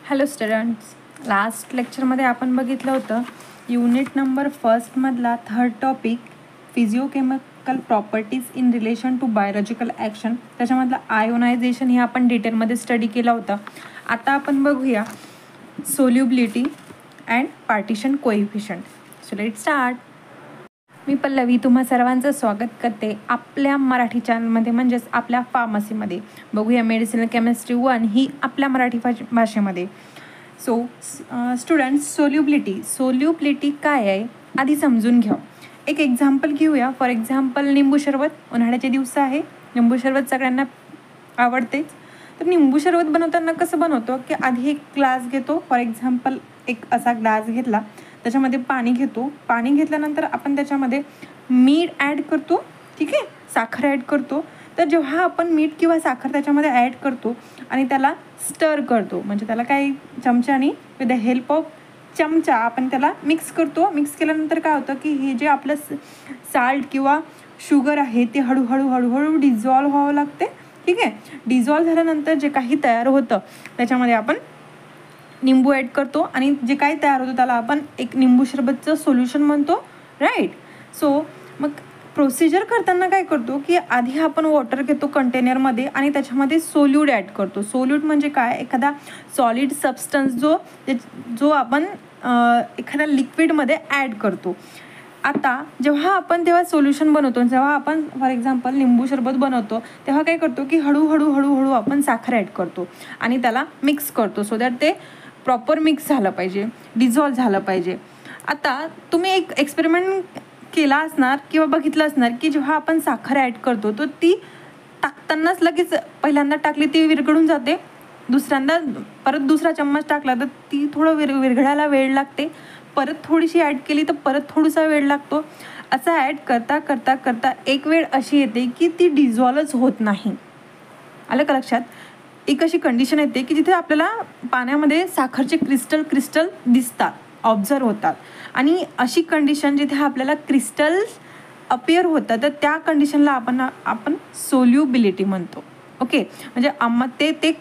Hello students, last लेक्चरमध्ये आपण बघितलं होतं युनिट नंबर फर्स्टमधला third topic physicochemical properties in relation to biological action. त्याच्यामधलं आयोनायझेशन हे आपण डिटेलमध्ये स्टडी केला होता. आता आपण बघूया solubility and partition coefficient. So let start. मी पल्लवी तुम्हा सर्वांचं स्वागत करते आपल्या मराठी चॅनलमध्ये, म्हणजेच आपल्या फार्मसीमध्ये. बघूया मेडिसिनल केमिस्ट्री 1 ही आपल्या मराठी भाषेमध्ये. सो स्टुडंट्स, सोल्युबिलिटी काय आहे आधी समजून घ्या. एक एक्झाम्पल घेऊया. फॉर एक्झाम्पल निंबू सरबत. उन्हाळ्याचे दिवस आहे, निंबू सरबत सगळ्यांना आवडतेच. तर निंबू सरबत बनवताना कसं बनवतो की आधी एक ग्लास घेतो. फॉर एक्झाम्पल एक असा ग्लास घेतला, त्याच्यामध्ये पाणी घेतो. पाणी घेतल्यानंतर आपण त्याच्यामध्ये मीठ ॲड करतो, ठीक आहे, साखर ॲड करतो. तर जेव्हा आपण मीठ किंवा साखर त्याच्यामध्ये ॲड करतो आणि त्याला स्टर करतो, म्हणजे त्याला काही चमच्याने विथ द हेल्प ऑफ चमचा आपण त्याला मिक्स करतो. मिक्स केल्यानंतर काय होतं की हे जे आपलं साल्ट किंवा शुगर आहे ते हळूहळू डिझॉल्व्ह व्हावं लागते, ठीक आहे. डिझॉल्व्ह झाल्यानंतर जे काही तयार होतं त्याच्यामध्ये आपण निंबू ॲड करतो आणि जे काही तयार होतं त्याला आपण एक निंबू सरबतचं सोल्युशन म्हणतो, राईट. सो मग प्रोसिजर करताना काय करतो की आधी आपण वॉटर घेतो कंटेनरमध्ये आणि त्याच्यामध्ये सोल्यूट ॲड करतो. सोल्यूट म्हणजे काय, एखादा सॉलिड सबस्टन्स जो आपण एखाद्या लिक्विडमध्ये ॲड करतो. आता तेव्हा सोल्युशन बनवतो, जेव्हा आपण फॉर एक्झाम्पल लिंबू सरबत बनवतो तेव्हा काय करतो की हळूहळू आपण साखर ॲड करतो आणि त्याला मिक्स करतो, सो दॅट ते प्रॉपर मिक्स झालं पाहिजे, डिझॉल्व्ह झालं पाहिजे. आता तुम्ही एक एक्सपेरिमेंट केला असणार किंवा बघितलं असणार की जेव्हा आपण साखर ॲड करतो तर ती टाकतानाच लगेच पहिल्यांदा टाकली ती विरघळून जाते, दुसऱ्यांदा परत दुसरा चम्मच टाकला तर ती थोडं विरघळायला वेळ लागते, परत थोडीशी ॲड केली तर परत थोडासा वेळ लागतो. असं ॲड करता एक वेळ अशी येते की ती डिझॉल्वच होत नाही. आलं का लक्षात? एक अशी कंडिशन येते की जिथे आपल्याला पाण्यामध्ये साखरचे क्रिस्टल दिसतात, ऑब्झर्व होतात, आणि अशी कंडिशन जिथे आपल्याला क्रिस्टल अपिअर होतं तर त्या कंडिशनला आपण सोल्युबिलिटी म्हणतो. ओके, म्हणजे ते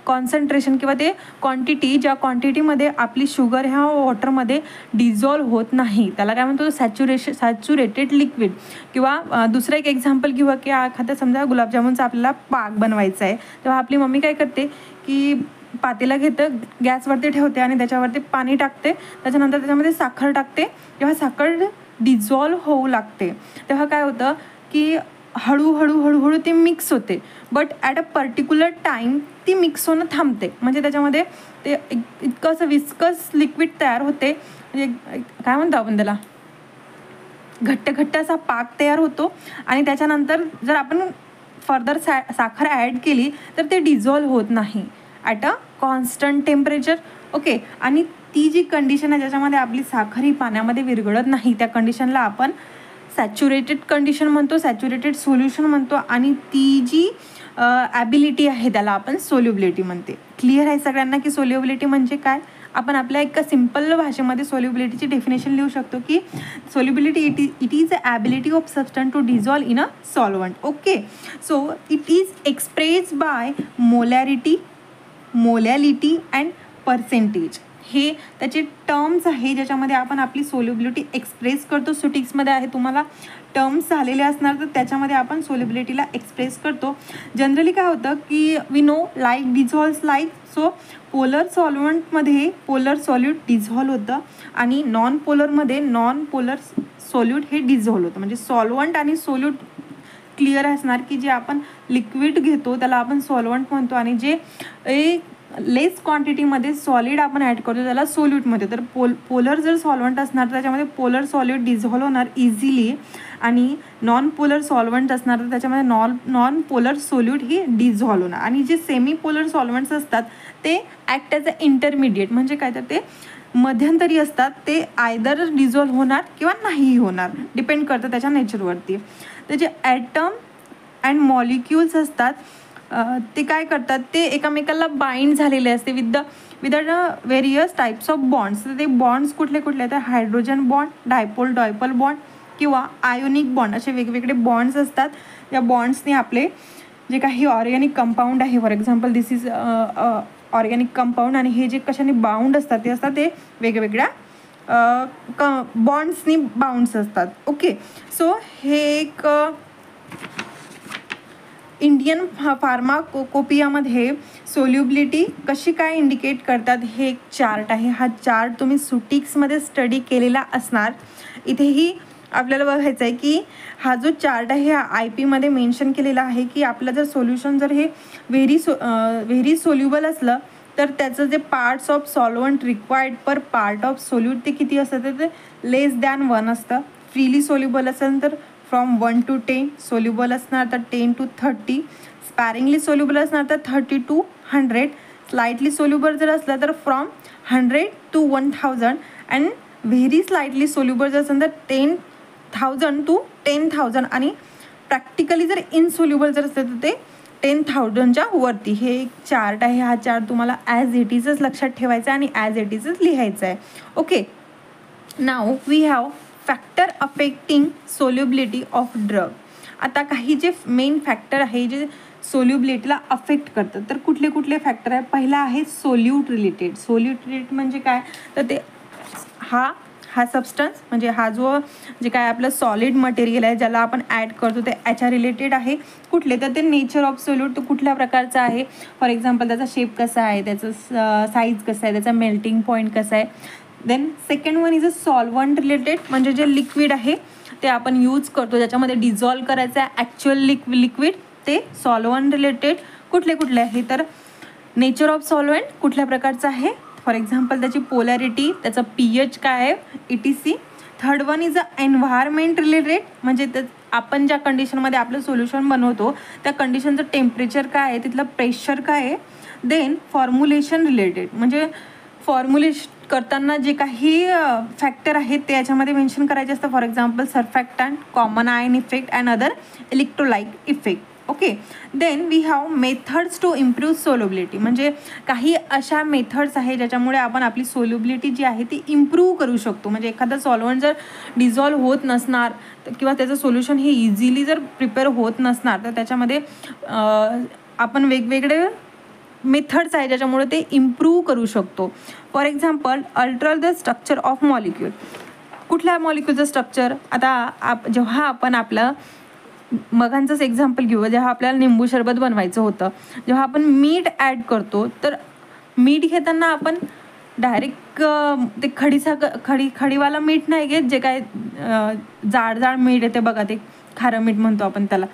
कॉन्सन्ट्रेशन किंवा ते क्वांटिटी, ज्या क्वांटिटीमध्ये आपली शुगर ह्या वॉटरमध्ये डिझॉल्व्ह होत नाही त्याला काय म्हणतो, सॅच्युरेटेड लिक्विड. किंवा दुसरं एक एक्झाम्पल घेऊ की एखाद्या समजा गुलाबजामुनचा आपल्याला पाक बनवायचा आहे, तेव्हा आपली मम्मी काय करते की पातेला घेतं, गॅसवरती ठेवते आणि त्याच्यावरती पाणी टाकते, त्याच्यानंतर त्याच्यामध्ये साखर टाकते. जेव्हा साखर डिझॉल्व्ह होऊ लागते तेव्हा काय होतं की हळूहळू ती मिक्स होते, but at a particular time ती मिक्स होणं थांबते. म्हणजे त्याच्यामध्ये ते इतकं असं विस्कस लिक्विड तयार होते, म्हणजे काय म्हणतो आपण त्याला, घट्ट असा पाक तयार होतो. आणि त्याच्यानंतर जर आपण फर्दर साखर ॲड केली तर ते डिझॉल्व्ह होत नाही at a constant temperature. Okay, आणि ती जी कंडिशन आहे ज्याच्यामध्ये आपली साखर ही पाण्यामध्ये विरघळत नाही त्या कंडिशनला आपण सॅच्युरेटेड कंडिशन म्हणतो, सॅच्युरेटेड सोल्युशन म्हणतो. आणि ती जी ॲबिलिटी आहे त्याला आपण सोल्युबिलिटी म्हणते. क्लिअर आहे सगळ्यांना की सोल्युबिलिटी म्हणजे काय? आपण आपल्या एका सिम्पल भाषेमध्ये सोल्युबिलिटीची डेफिनेशन लिहू शकतो की solubility it is a ability of substance to dissolve in a solvent. Okay, so it is expressed by molality and percentage. हे त्याचे टर्म्स आहे ज्याच्यामध्ये आपण आपली सोल्युबिलिटी एक्सप्रेस करतो. सुटिक्समध्ये आहे, तुम्हाला टर्म्स झालेले असणार तर त्याच्यामध्ये आपण सोल्युबिलिटीला एक्सप्रेस करतो. जनरली काय होतं की we know like dissolves like. So polar सॉल्वंटमध्ये पोलर सॉल्यूट डिझॉल्व्ह होतं आणि नॉन पोलर सॉल्यूट हे डिझॉल्व्ह होतं. म्हणजे सॉल्वंट आणि सोल्यूट क्लिअर असणार की जे आपण लिक्विड घेतो त्याला आपण सॉल्वंट म्हणतो आणि जे लेस क्वांटिटीमध्ये सॉलिड आपण ॲड करतो त्याला सोल्यूटमध्ये. तर पोलर जर सॉल्वंट असणार तर त्याच्यामध्ये पोलर सॉल्यूट डिझॉल्व्ह होणार इझिली, आणि नॉन पोलर सॉल्वंट असणार तर त्याच्यामध्ये नॉन पोलर सोल्यूट ही डिझॉल्व्ह होणार. आणि जे सेमी पोलर सॉल्वंट्स असतात ते ॲक्ट ॲज अ इंटरमिडिएट, म्हणजे काय तर ते मध्यंतरी असतात, ते आयदर डिझॉल्व्ह होणार किंवा नाही होणार, डिपेंड करतं त्याच्या नेचरवरती. तर जे ॲटम अँड मॉलिक्युल्स असतात ते काय करतात, ते एकमेकाला बाइंड झालेले असते with the various types of bonds. तर ते बॉन्ड्स कुठले तर हायड्रोजन बॉन्ड, डायपोल बॉन्ड किंवा आयोनिक बॉन्ड असे वेगवेगळे बॉन्ड्स असतात. या बॉन्ड्सने आपले जे काही ऑर्गॅनिक कंपाऊंड आहे, for example this is organic compound आणि हे जे कशाने बाउंड असतात ते असतात ते वेगवेगळ्या बॉन्ड्सनी बाउंड्स असतात. ओके, सो हे एक इंडियन फार्माकोपियामध्ये सोल्युबिलिटी कशी काय इंडिकेट करतात हे एक चार्ट आहे. हा चार्ट तुम्ही सुटिक्समध्ये स्टडी केलेला असणार. इथेही आपल्याला बघायचं आहे की हा जो चार्ट आहे हा IP-मध्ये मेन्शन केलेला आहे की आपलं जर सोल्युशन जर हे व्हेरी सोल्युबल असलं तर त्याचं जे parts of solvent required per part of solute ते किती असतं तर ते लेस दॅन 1 असतं. फ्रीली सोल्युबल असेल तर फ्रॉम 1 to 10, सोल्युबल असणार तर 10 to 30, स्पॅरिंगली सोल्युबल असणार तर 30 to 100, स्लाइटली सोल्युबल जर असलं तर from 100 to 1000 and very slightly soluble जर असेल तर 10,000 to 10,000 आणि प्रॅक्टिकली जर इनसोल्युबल जर असलं तर ते 10,000च्या वरती. हे एक चार्ट आहे. हा चार्ट तुम्हाला ॲज इट इजच लक्षात ठेवायचा आणि ॲज इट इजच लिहायचं आहे. Okay, now we have factor affecting solubility of drug. आता काही जे मेन फॅक्टर आहे जे सोल्युबिलिटीला अफेक्ट करतात तर कुठले कुठले फॅक्टर आहे. पहिला आहे सोल्यूट रिलेटेड. सोल्यूट रिलेटेड म्हणजे काय तर ते हा सबस्टन्स म्हणजे हा जो जे काय आपलं सॉलिड मटेरियल आहे ज्याला आपण ॲड करतो ते याच्या रिलेटेड आहे. कुठले तर ते नेचर ऑफ सोल्यूट तो कुठल्या प्रकारचा आहे. फॉर एक्झाम्पल त्याचा शेप कसा आहे, त्याचं साईज कसं आहे, त्याचा मेल्टिंग पॉईंट कसा आहे. Then second one is a solvent related म्हणजे जे लिक्विड आहे ते आपण यूज करतो ज्याच्यामध्ये डिझॉल्व करायचं आहे ॲक्च्युअल लिक्विड ते सॉल्वंट रिलेटेड. कुठले कुठले आहे तर नेचर ऑफ सॉल्वंट कुठल्या प्रकारचं आहे, फॉर एक्झाम्पल त्याची पोलॅरिटी, त्याचं pH काय आहे, etc. Third one is a environment related म्हणजे आपण ज्या कंडिशनमध्ये आपलं सोल्युशन बनवतो त्या कंडिशनचं टेम्परेचर काय आहे, तिथलं प्रेशर काय आहे. देन फॉर्म्युलेशन रिलेटेड म्हणजे फॉर्म्युलेशन करताना जे काही फॅक्टर आहेत ते याच्यामध्ये मेन्शन करायचे असतं. For example surfactant, common ion effect and other electrolyte effect. Okay, then we have methods to improve solubility म्हणजे काही अशा मेथड्स आहे ज्याच्यामुळे आपण आपली सोल्युबिलिटी जी आहे ती इम्प्रूव्ह करू शकतो. म्हणजे एखादा सॉल्वंट जर डिझॉल्व्ह होत नसणार किंवा त्याचं सोल्युशन हे इझिली जर प्रिपेअर होत नसणार तर त्याच्यामध्ये आपण वेगवेगळे मेथड्स आहे ज्याच्यामुळे ते इम्प्रूव्ह करू शकतो. For example alter the structure of molecule. कुठल्या मॉलिक्यूलचं स्ट्रक्चर आता जेव्हा आपण आपलं मगांचंच एक्झाम्पल घेऊ, जेव्हा आपल्याला निंबू सरबत बनवायचं होतं जेव्हा आपण मीठ ॲड करतो तर मीठ घेताना आपण डायरेक्ट ते खडीवाला मीठ नाही घेत, जे काय जाड मीठ येते बघा ते खारं मीठ म्हणतो आपण त्याला,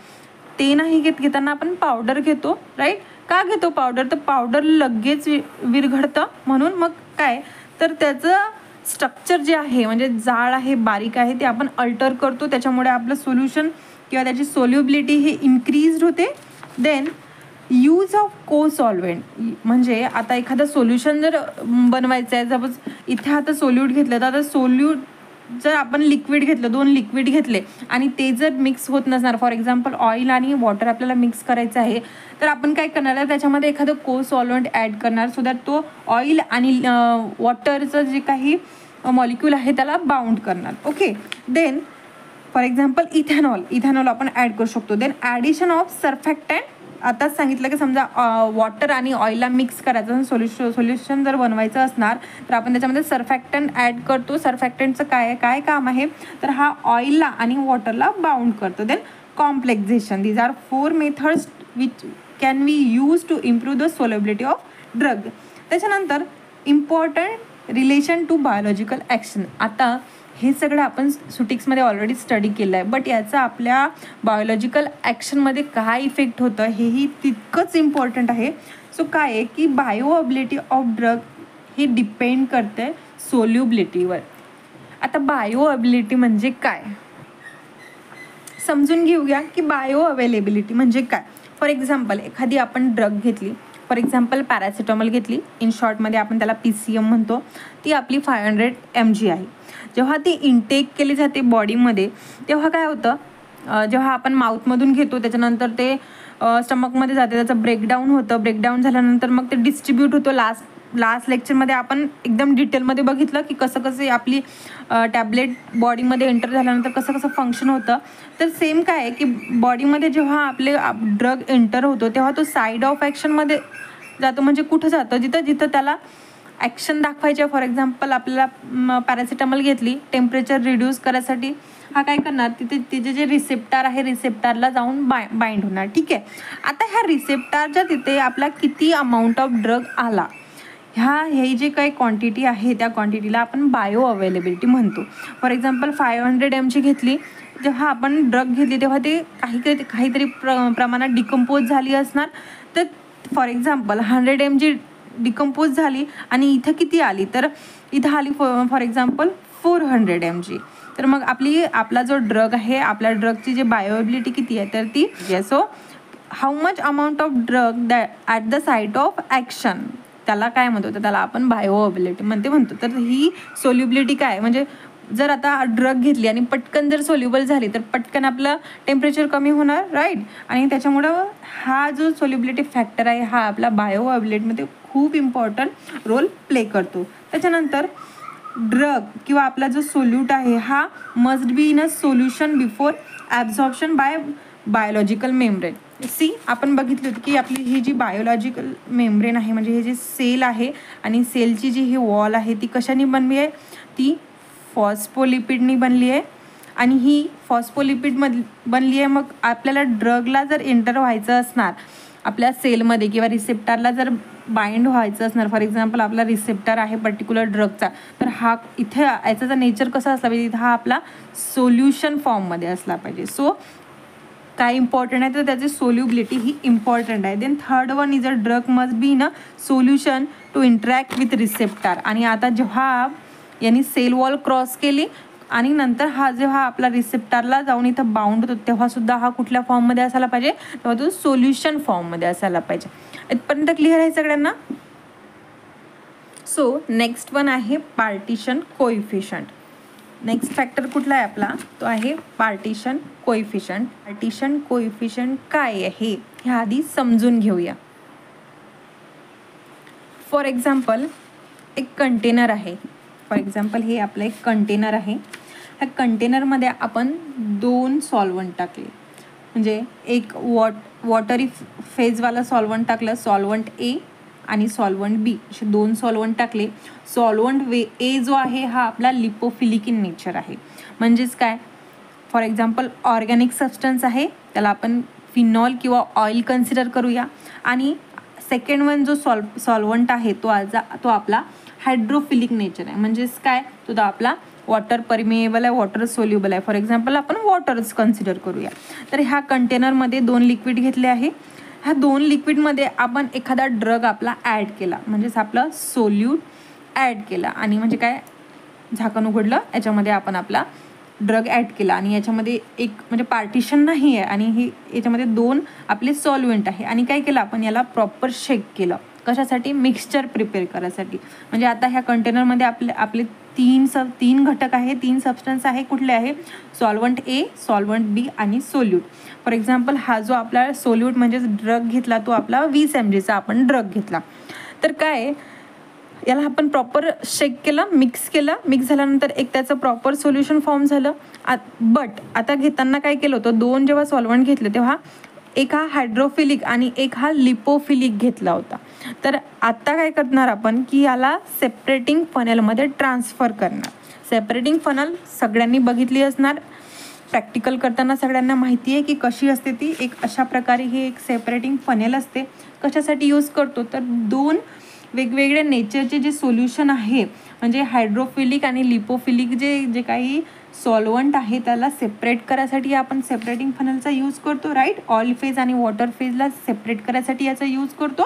ते नाही घेताना आपण पावडर घेतो. राईट, का घेतो पावडर तर पावडर लगेच विरघळतं म्हणून. मग काय तर त्याचं स्ट्रक्चर जे आहे म्हणजे जाड आहे बारीक आहे ते आपण अल्टर करतो त्याच्यामुळे आपलं सोल्युशन किंवा त्याची सोल्युबिलिटी ही इन्क्रीज होते. देन यूज ऑफ को सॉल्वेंट म्हणजे आता एखादं सोल्युशन जर बनवायचं आहे सपोज इथे आता सोल्यूट घेतलं तर आता सोल्यूट जर आपण लिक्विड घेतलं 2 लिक्विड घेतले आणि ते जर मिक्स होत नसणार, फॉर एक्झाम्पल ऑइल आणि वॉटर आपल्याला मिक्स करायचं आहे तर आपण काय करणार आहे त्याच्यामध्ये एखादं को सॉल्वंट ॲड करणार सो दॅट तो ऑइल आणि वॉटरचं जे काही मॉलिक्यूल आहे त्याला बाउंड करणार. Okay, then for example ethanol आपण ॲड करू शकतो. Then addition of surfactant. आताच सांगितलं की समजा वॉटर आणि ऑइलला मिक्स करायचं सोल्युशन जर बनवायचं असणार तर आपण त्याच्यामध्ये सर्फॅक्टंट ॲड करतो. सर्फॅक्टंटचं काय काम आहे तर हा ऑइलला आणि वॉटरला बाउंड करतो. Then complexation. These are 4 methods which can we use to improve the solubility of drug. त्याच्यानंतर important relation to biological action. आता हे सगळं आपण सुटिक्समध्ये ऑलरेडी स्टडी केलं आहे बट याचा आपल्या बायोलॉजिकल ॲक्शनमध्ये काय इफेक्ट होतं हेही तितकंच इम्पॉर्टंट आहे. सो काय आहे की बायोअबिलिटी ऑफ ड्रग हे डिपेंड करते सोल्युबिलिटीवर. आता बायोअबिलिटी म्हणजे काय समजून घेऊया की बायो अवेलेबिलिटी म्हणजे काय. फॉर एक्झाम्पल एखादी आपण ड्रग घेतली, फॉर एक्झाम्पल पॅरासिटामॉल घेतली, इन शॉर्टमध्ये आपण त्याला PCM म्हणतो, ती आपली 500 mg आहे. जेव्हा ती इनटेक केली जाते बॉडीमध्ये तेव्हा काय होतं जेव्हा आपण माउथमधून घेतो त्याच्यानंतर ते स्टमकमध्ये जाते, त्याचं ब्रेकडाऊन होतं. ब्रेकडाऊन झाल्यानंतर मग ते डिस्ट्रीब्यूट होतो. लास्ट लेक्चरमध्ये आपण एकदम डिटेलमध्ये बघितलं की कसं आपली टॅबलेट बॉडीमध्ये एंटर झाल्यानंतर कसं फंक्शन होतं. तर सेम काय आहे की बॉडीमध्ये जेव्हा आपले ड्रग एंटर होतो तेव्हा तो साईड ऑफ ॲक्शनमध्ये जातो. म्हणजे कुठं जातं, जिथं जिथं त्याला ॲक्शन दाखवायचे. फॉर एक्झाम्पल आपल्याला पॅरासिटामॉल घेतली टेम्परेचर रिड्यूस करायसाठी, हा काय करणार, तिचे जे रिसेप्टार आहे रिसेप्टारला जाऊन बाइंड होणार. ठीक आहे. आता ह्या रिसेप्टारच्या तिथे आपला किती अमाऊंट ऑफ ड्रग आला, हे जे काही क्वांटिटी आहे त्या क्वांटिटीला आपण बायो अवेलेबिलिटी म्हणतो. फॉर एक्झाम्पल 500 mg घेतली, जेव्हा आपण ड्रग घेतली तेव्हा ते काहीतरी प्रमाणात डिकम्पोज झाली असणार. तर फॉर एक्झाम्पल 100 mg डिकम्पोज झाली आणि इथं किती आली, तर इथं आली फॉर एक्झाम्पल 400 mg. तर मग आपला जो ड्रग आहे, आपल्या ड्रगची जी बायोअवेबिलिटी किती आहे, तर ती so how much amount of drug that at the site of action, त्याला काय म्हणतो, तर त्याला आपण बायोअवेबिलिटी म्हणतो. तर ही सोल्युबिलिटी काय, म्हणजे जर आता ड्रग घेतली आणि पटकन जर सोल्युबल झाली तर पटकन आपलं टेम्परेचर कमी होणार, राईट. आणि त्याच्यामुळं हा जो सोल्युबिलिटी फॅक्टर आहे हा आपला बायोअवेबिलिटीमध्ये खूप इम्पॉर्टंट रोल प्ले करतो. त्याच्यानंतर ड्रग किंवा आपला जो सोल्यूट आहे हा must be in a solution before absorption bye biological membrane. आपण बघितलं होतं की आपली ही जी बायोलॉजिकल मेम्ब्रेन आहे, म्हणजे हे जे सेल आहे आणि सेलची जी ही वॉल आहे ती कशाने बनली आहे, ती फॉस्फोलिपिडनी बनली आहे. आणि ही फॉस्फोलिपिड बनली आहे. मग आपल्याला ड्रगला जर एंटर व्हायचं असणार आपल्या सेलमध्ये किंवा रिसेप्टारला जर बाइंड व्हायचं असणार, फॉर एक्झाम्पल आपला रिसेप्टर आहे पर्टिक्युलर ड्रगचा, तर हा इथे याचा नेचर कसा असला पाहिजे, हा आपला सोल्युशन फॉर्ममध्ये असला पाहिजे. सो काय इम्पॉर्टंट आहे, तर त्याची सोल्युबिलिटी ही इम्पॉर्टंट आहे. Then third one is a drug must be in a solution to interact with receptor. आणि आता जेव्हा यांनी सेल वॉल क्रॉस केली आणि नंतर हा जेव्हा आपला रिसेप्टारला जाऊन इथं बाउंड होतो तेव्हा सुद्धा हा कुठल्या फॉर्ममध्ये असायला पाहिजे, तेव्हा तो सोल्युशन फॉर्ममध्ये असायला पाहिजे. इथपर्यंत क्लिअर आहे सगळ्यांना. सो नेक्स्ट वन आहे पार्टिशन कोइफिशियंट. नेक्स्ट फॅक्टर कुठला आहे आपला, तो आहे पार्टिशन कोइफिशियंट. पार्टिशन कोइफिशियंट काय आहे हे आधी समजून घेऊया. फॉर एक्झाम्पल एक कंटेनर आहे, फॉर एक्झाम्पल हे आपलं एक कंटेनर आहे. ह्या कंटेनरमध्ये आपण 2 सॉल्वंट टाकले, म्हणजे एक वॉटरी फेजवाला सॉल्वंट टाकलं, सॉल्वंट ए आणि सॉल्वंट बी, असे 2 सॉल्वंट टाकले. सॉल्वंट ए जो आहे हा आपला लिपोफिलिक इन नेचर आहे. म्हणजेच काय, फॉर एक्झाम्पल ऑर्गॅनिक सबस्टन्स आहे, त्याला आपण फिनॉल किंवा ऑइल कन्सिडर करूया. आणि सेकंड वन जो सॉल्वंट आहे तो आपला हायड्रोफिलिक नेचर आहे. म्हणजेच काय, तो आपला वॉटर परमिएबल आहे, वॉटर सोल्युबल आहे. फॉर एक्झाम्पल आपण वॉटरच कन्सिडर करूया. तर ह्या कंटेनरमध्ये 2 लिक्विड घेतले आहे. ह्या 2 लिक्विडमध्ये आपण एखादा ड्रग आपला ॲड केला, म्हणजेच आपलं सोल्यूट ॲड केला. आणि म्हणजे काय, झाकण उघडलं, याच्यामध्ये आपण आपला ड्रग ॲड केला आणि याच्यामध्ये एक म्हणजे पार्टिशन नाही आहे आणि ही याच्यामध्ये 2 आपले सॉल्व्हेंट आहे. आणि काय केलं आपण, याला प्रॉपर शेक केलं. कशासाठी, मिक्सचर प्रिपेअर करायसाठी. म्हणजे आता ह्या कंटेनरमध्ये आपले 3 घटक आहे, 3 सबस्टन्स आहे. कुठले आहे, सॉल्वंट ए, सॉल्वंट बी आणि सोल्यूट. फॉर एक्झाम्पल हा जो आपला सोल्यूट म्हणजे ड्रग घेतला तो आपला 20 mgचा आपण ड्रग घेतला. तर काय, याला आपण प्रॉपर शेक केलं, मिक्स केलं. मिक्स झाल्यानंतर एक त्याचं प्रॉपर सोल्युशन फॉर्म झालं. बट आता घेताना काय केलं होतं, 2 जेव्हा सॉल्वंट घेतले तेव्हा एक हा हायड्रोफिलिक आणि एक हा लिपोफिलिक घेतला होता. तर आत्ता काय करणार आपण की याला सेपरेटिंग फनेलमध्ये ट्रान्सफर करणार. सेपरेटिंग फनल सगळ्यांनी बघितली असणार, प्रॅक्टिकल करताना सगळ्यांना माहिती आहे की कशी असते ती. एक अशा प्रकारे ही एक सेपरेटिंग फनेल असते. कशासाठी यूज करतो, तर 2 वेगवेगळ्या नेचरचे जे सोल्युशन आहे, म्हणजे हायड्रोफिलिक आणि लिपोफिलिक जे काही सॉल्वंट आहे त्याला सेपरेट करायसाठी आपण सेपरेटिंग फनलचा यूज करतो, राईट. ऑइल फेज आणि वॉटर फेजला सेपरेट करायसाठी याचा यूज करतो.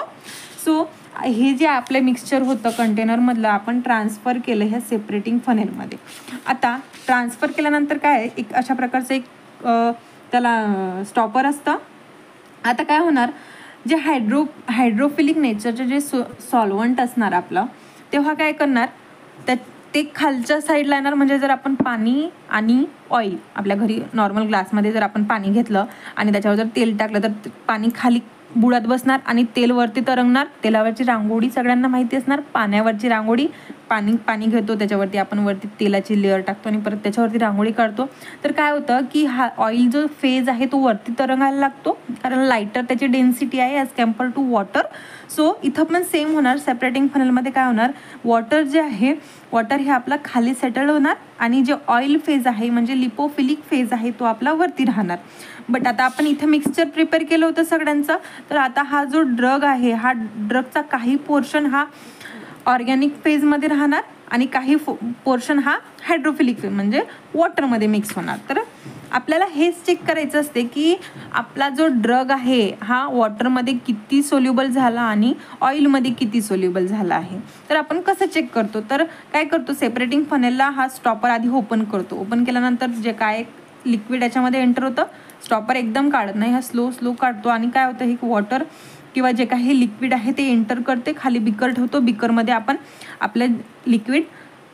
सो हे जे आपले मिक्सचर होतं कंटेनरमधलं आपण ट्रान्सफर केलं ह्या सेपरेटिंग फनेलमध्ये. आता ट्रान्सफर केल्यानंतर काय, एक अशा प्रकारचं एक त्याला स्टॉपर असतं. आता काय होणार, जे हायड्रोफिलिक नेचरचे जे सॉल्वंट असणार आपलं, तेव्हा काय करणार, ते खालच्या साईडला येणार. म्हणजे जर आपण पाणी आणि ऑइल आपल्या घरी नॉर्मल ग्लासमध्ये जर आपण पाणी घेतलं आणि त्याच्यावर जर तेल टाकलं तर पाणी खाली बुडात बसणार आणि तेल वरती तरंगणार. तेलावरची रांगोळी सगळ्यांना माहिती असणार, पाण्यावरची रांगोळी पाणी घेतो, त्याच्यावरती आपण वरती तेलाची लेअर टाकतो आणि परत त्याच्यावरती रांगोळी काढतो, तर काय होतं की हा ऑइल जो फेज आहे तो वरती तरंगायला लागतो, कारण लाईटर त्याची डेन्सिटी आहे as compare to water. So इथं पण सेम होणार. सेपरेटिंग फनलमध्ये काय होणार, वॉटर जे आहे, वॉटर हे आपला खाली सेटल होणार आणि जे ऑइल फेज आहे म्हणजे लिपोफिलिक फेज आहे तो आपला वरती राहणार. बट आता आपण इथे मिक्सचर प्रिपेअर केलं होतं सगळ्यांचं, तर आता हा जो ड्रग आहे, हा ड्रगचा काही पोर्शन हा ऑर्गॅनिक फेजमध्ये राहणार आणि काही पोर्शन हा हायड्रोफिलिक फेज म्हणजे वॉटरमध्ये मिक्स होणार. तर आपल्याला हेच चेक करायचं असते की आपला जो ड्रग आहे हा वॉटरमध्ये किती सोल्युबल झाला आणि ऑइलमध्ये किती सोल्युबल झाला आहे. तर आपण कसं चेक करतो, तर काय करतो, सेपरेटिंग फनेलला हा स्टॉपर आधी ओपन करतो. ओपन केल्यानंतर जे काय लिक्विड याच्यामध्ये एंटर होतं, स्टॉपर एकदम काढत नाही, हा स्लो काढतो आणि काय होतं, हे वॉटर किंवा जे काही लिक्विड आहे ते एंटर करते, खाली बिकर ठेवतो, बिकरमध्ये आपण आपलं लिक्विड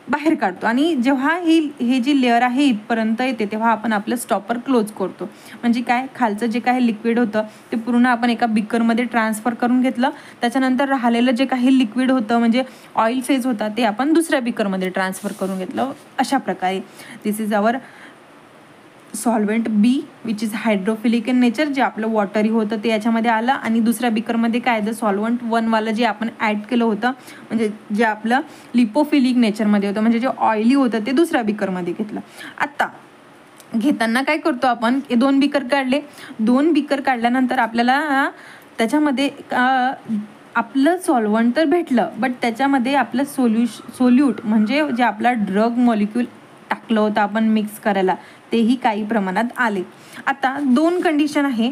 बाहेर काढतो आणि जेव्हा हे जी लेअर आहे इथपर्यंत येते तेव्हा आपण आपलं स्टॉपर क्लोज करतो. म्हणजे काय, खालचं जे काही लिक्विड होतं ते पूर्ण आपण एका बिकरमध्ये ट्रान्सफर करून घेतलं. त्याच्यानंतर राहिलेलं जे काही लिक्विड होतं म्हणजे ऑइल फेज होता ते आपण दुसऱ्या बिकरमध्ये ट्रान्सफर करून घेतलं. अशा प्रकारे this is our solvent B which is hydrophilic in nature. जे आपलं वॉटरी होतं ते याच्यामध्ये आलं आणि दुसऱ्या बिकरमध्ये काय द सॉल्वंट 1 वालं जे आपण ॲड केलं होतं म्हणजे जे आपलं लिपोफिलिक नेचरमध्ये होतं म्हणजे जे ऑइली होतं ते दुसऱ्या बिकरमध्ये घेतलं. आत्ता घेताना काय करतो आपण, हे 2 बिकर काढले. 2 बिकर काढल्यानंतर आपल्याला त्याच्यामध्ये आपलं सॉल्वंट तर भेटलं, बट त्याच्यामध्ये आपलं सोल्यूट म्हणजे जे आपला ड्रग मॉलिक्यूल टाकलं होतं आपण मिक्स करायला तेही काही प्रमाणात आले. आता 2 कंडिशन आहे.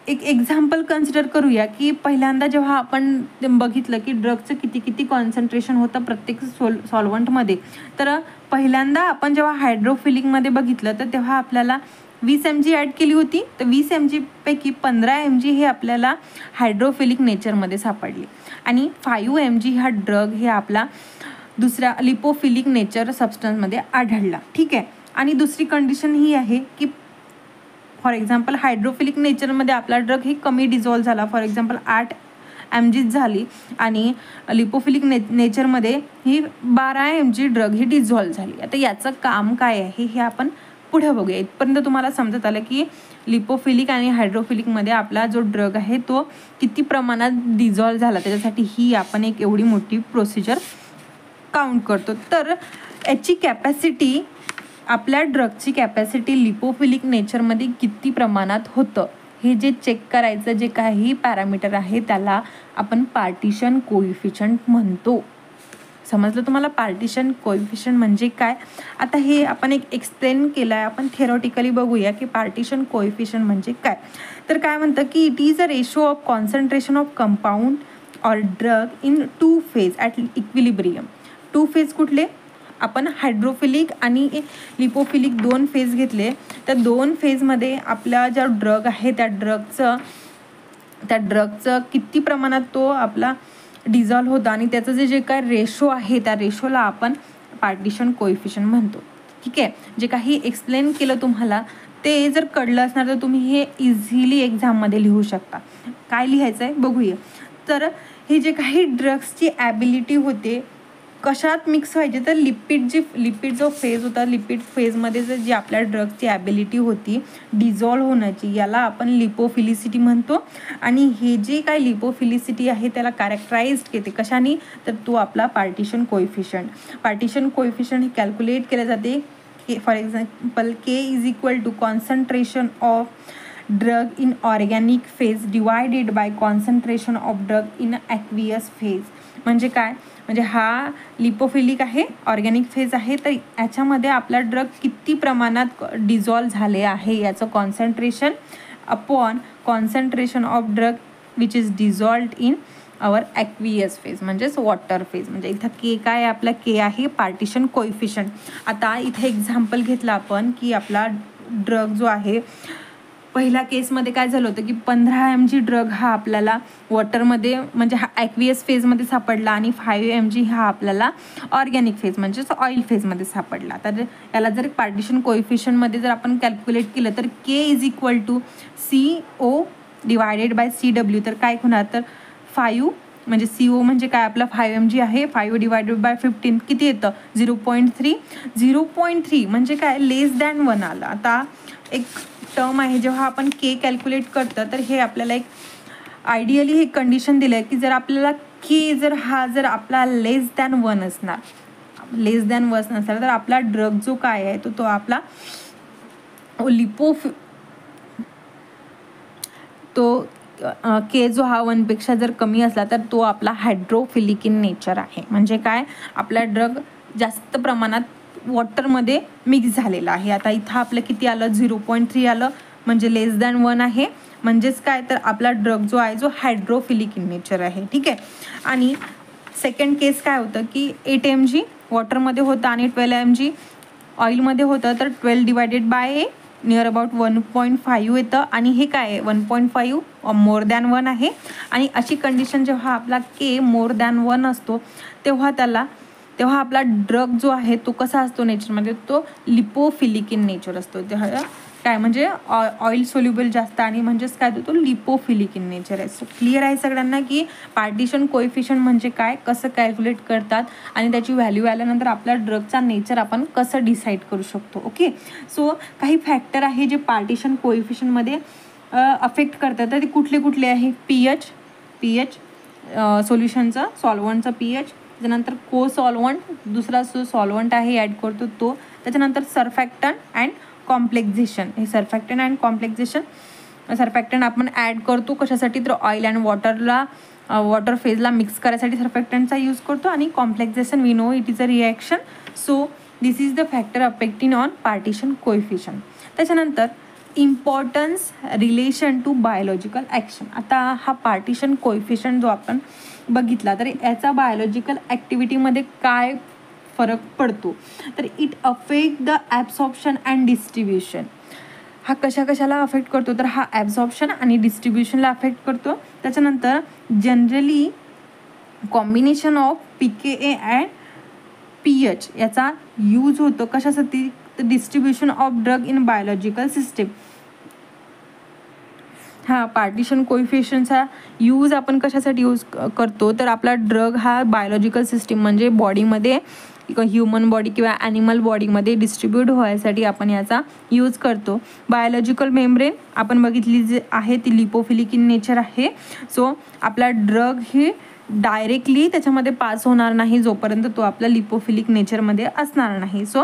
एक एक्झाम्पल कन्सिडर करूया की पहिल्यांदा जेव्हा आपण बघितलं की ड्रगचं किती कॉन्सन्ट्रेशन होतं प्रत्येक सॉल्वंटमध्ये, तर पहिल्यांदा आपण जेव्हा हायड्रोफिलिकमध्ये बघितलं तर तेव्हा आपल्याला 20 mg ॲड केली होती. तर 20 mg पैकी 15 mg हे आपल्याला हायड्रोफिलिक नेचरमध्ये सापडले आणि 5 mg हा ड्रग हे आपला दुसऱ्या लिपोफिलिक नेचर सबस्टन्समध्ये आढळला. ठीक आहे. आणि दुसरी कंडिशन ही आहे की फॉर एक्झाम्पल हायड्रोफिलिक नेचरमध्ये आपला ड्रग ही कमी डिझॉल्व झाला, फॉर एक्झाम्पल 8 mg झाली आणि लिपोफिलिक नेचरमध्ये ही 12 mg ड्रग ही डिझॉल्व झाली. आता याचं काम काय आहे हे आपण पुढे बघूया. इथपर्यंत तुम्हाला समजत आलं की लिपोफिलिक आणि हायड्रोफिलिकमध्ये आपला जो ड्रग आहे तो किती प्रमाणात डिझॉल्व झाला, त्याच्यासाठी ही आपण एक एवढी मोठी प्रोसिजर काउंट करतो. तर याची कॅपॅसिटी, आपल्या ड्रगची कॅपॅसिटी लिपोफिलिक नेचरमध्ये किती प्रमाणात होतं हे जे चेक करायचं जे काही पॅरामीटर आहे त्याला आपण पार्टिशन कोइफिशियंट म्हणतो. समजलं तुम्हाला पार्टिशन कोइफिशियंट म्हणजे काय? आता हे आपण एक एक्सप्लेन केलं आहे, आपण थेरॉटिकली बघूया की पार्टिशन कोइफिशियंट म्हणजे काय. तर काय म्हणतं की it is a ratio of concentration of compound or drug in 2 phase at equilibrium. 2 phase कुठले, आपण हायड्रोफिलिक आणि लिपोफिलिक 2 फेज घेतले. त्या 2 फेजमध्ये आपला जो ड्रग आहे त्या ड्रगचं किती प्रमाणात तो आपला डिझॉल्व होता आणि त्याचं जे काय रेशो आहे त्या रेशोला आपण पार्टिशन कोइफिशियंट म्हणतो. ठीक आहे. जे काही एक्सप्लेन केलं तुम्हाला ते जर कळलं असणार तर तुम्ही हे इझिली एक्झाममध्ये लिहू शकता. काय लिहायचं आहे बघूया. तर हे जे काही ड्रग्सची ॲबिलिटी होते कशात मिक्स व्हायचे, तर लिपिड जो फेज होता, लिपिड फेजमध्ये जर जी आपल्या ड्रगची ॲबिलिटी होती डिझॉल्व होण्याची याला आपण लिपोफिलिसिटी म्हणतो. आणि हे जे काय लिपोफिलिसिटी आहे त्याला कॅरेक्टराइज केले कशाने, तर तो आपला पार्टिशन कोइफिशियंट. पार्टिशन कोइफिशियंट हे कॅल्क्युलेट केले जाते for example K is equal to concentration of drug in organic phase divided by concentration of drug in aqueous phase. म्हणजे काय, म्हणजे हा लिपोफिलिक आहे, ऑर्गॅनिक फेज आहे, तर याच्यामध्ये आपला ड्रग किती प्रमाणात डिझॉल्व झाले आहे याचं concentration upon concentration of drug which is dissolved in our aqueous phase म्हणजेच वॉटर फेज. म्हणजे इथं के काय, आपला के आहे पार्टिशन कोइफिशियंट. आता इथे एक्झाम्पल घेतलं आपण की आपला ड्रग जो आहे पहिल्या केसमध्ये काय झालं होतं की 15 mg ड्रग हा आपल्याला वॉटरमध्ये म्हणजे हा ॲक्वियस फेजमध्ये सापडला आणि 5 mg हा आपल्याला ऑर्गॅनिक फेज म्हणजेच ऑइल फेजमध्ये सापडला. तर याला जर पार्टिशन कोइफिशियंटमध्ये जर आपण कॅल्क्युलेट केलं तर K is equal to CO divided by CW. तर काय होणार, तर 5 म्हणजे CO म्हणजे काय आपला 5 mg आहे. 5 डिवायडेड बाय 15 किती येतं 0.3. 0.3 म्हणजे काय लेस दॅन 1 आलं. आता एक टर्म आहे जेव्हा आपण K कॅल्क्युलेट करतं तर हे आपल्याला एक आयडियली हे कंडिशन दिलं आहे की जर आपल्याला K जर आपला लेस दॅन 1 असणार, लेस दॅन 1 नसेल तर आपला ड्रग जो काय आहे तो आपला K जो हा 1 पेक्षा जर कमी असला तर तो आपला हायड्रोफिलिक इन नेचर आहे. म्हणजे काय आपला ड्रग जास्त प्रमाणात वॉटरमध्ये मिक्स झालेला आहे. आता इथं आपलं किती आलं 0.3 आलं म्हणजे लेस दॅन 1 आहे. म्हणजेच काय तर आपला ड्रग जो आहे जो हायड्रोफिलिक इन नेचर आहे. ठीक आहे. आणि सेकंड केस काय होतं की 8 mg वॉटरमध्ये होतं आणि 12 mg ऑइलमध्ये होतं तर 12 डिवायडेड बाय नियर अबाउट 1.5 येतं आणि हे काय आहे 1.5 मोर दॅन 1 आहे. आणि अशी कंडिशन जेव्हा आपला K मोर दॅन 1 असतो तेव्हा आपला ड्रग जो आहे तो कसा असतो नेचरमध्ये तो लिपोफिलिक इन नेचर असतो. तेव्हा काय म्हणजे ऑइल सोल्युबल जास्त आणि म्हणजेच काय तो लिपोफिलिक इन नेचर आहे. सो क्लिअर आहे सगळ्यांना की पार्टिशन कोएफिशियंट म्हणजे काय, कसं कॅल्क्युलेट करतात आणि त्याची व्हॅल्यू आल्यानंतर आपल्या ड्रगचा नेचर आपण कसं डिसाईड करू शकतो. ओके. सो काही फॅक्टर आहे जे पार्टिशन कोएफिशियंटमध्ये अफेक्ट करतात तर ते कुठले कुठले आहे. पीएच सोल्युशनचा सॉल्वंटचा पीएच, त्याच्यानंतर को सॉल्वंट दुसरा जो सॉल्वंट आहे ॲड करतो तो, त्याच्यानंतर सर्फॅक्टंट अँड कॉम्प्लेक्झेशन. हे सर्फॅक्टंट अँड कॉम्प्लेक्झेशन सर्फॅक्टंट आपण ॲड करतो कशासाठी तर ऑइल अँड वॉटर फेजला मिक्स करायसाठी सर्फॅक्टंटचा यूज करतो. आणि complexation we know it is a reaction. So this is the factor affecting on partition coefficient. त्याच्यानंतर importance relation to biological action. आता हा पार्टिशन कोएफिशियंट जो आपण बघितला तर याचा बायोलॉजिकल ॲक्टिव्हिटीमध्ये काय फरक पडतो तर it affect the absorption and distribution. हा कशाला अफेक्ट करतो तर हा ॲब्सॉर्प्शन आणि डिस्ट्रीब्युशनला अफेक्ट करतो. त्याच्यानंतर generally combination of PKA and pH याचा यूज होतो कशासाठी तर distribution of drug in biological system. हा पार्टिशन कोएफिशियंटचा यूज आपण कशासाठी यूज करतो तर आपला ड्रग हा बायोलॉजिकल सिस्टीम म्हणजे बॉडीमध्ये ह्युमन बॉडी किंवा ॲनिमल बॉडीमध्ये डिस्ट्रीब्यूट व्हायसाठी आपण याचा यूज करतो. बायोलॉजिकल मेम्ब्रेन आपण बघितली जे आहे ती लिपोफिलिक इन नेचर आहे. सो आपला ड्रग ही डायरेक्टली त्याच्यामध्ये पास होणार नाही जोपर्यंत तो आपल्या लिपोफिलिक नेचरमध्ये असणार नाही. सो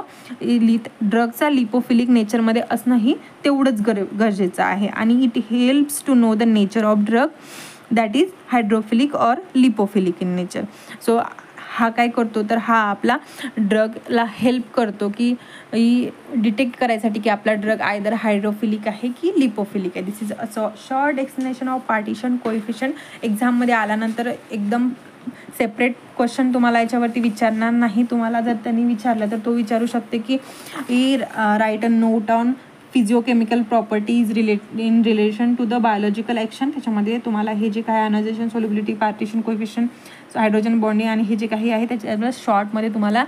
ड्रगचा लिपोफिलिक नेचरमध्ये असणं ही तेवढंच गरजेचं आहे. आणि it helps to know the nature of drug that is hydrophilic or lipophilic in nature. So हा काय करतो तर हा आपला ड्रगला हेल्प करतो की डिटेक्ट करायसाठी की आपला ड्रग आयदर हायड्रोफिलिक आहे की लिपोफिलिक आहे. This is a short explanation of partition coefficient. एक्झाममध्ये आल्यानंतर एकदम सेपरेट क्वेश्चन तुम्हाला याच्यावरती विचारणार नाही. तुम्हाला जर त्यांनी विचारलं तर तो विचारू शकते की write a note on physicochemical properties in relation to the biological action. त्याच्यामध्ये तुम्हाला हे जे काय ionization solubility partition coefficient hydrogen bonding आणि हे जे काही आहे त्याच्यावर शॉर्टमध्ये तुम्हाला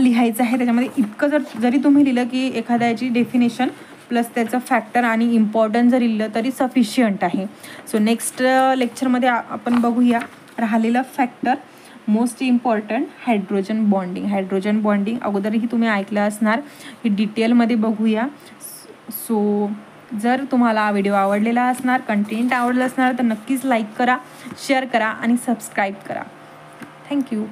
लिहायचं आहे. त्याच्यामध्ये इतकं जरी तुम्ही लिहिलं की एखाद्याची डेफिनेशन प्लस त्याचं फॅक्टर आणि इम्पॉर्टन्स जर लिहिलं तरी सफिशियंट आहे. सो नेक्स्ट लेक्चरमध्ये आपण बघूया राहिलेलं factor most important hydrogen bonding अगोदरही तुम्ही ऐकलं असणार. ही डिटेलमध्ये बघूया. सो जर तुम्हाला हा व्हिडिओ आवडलेला असणार, कंटेंट आवडलं असणार तर नक्कीच लाईक करा, शेअर करा आणि सबस्क्राईब करा. थँक्यू.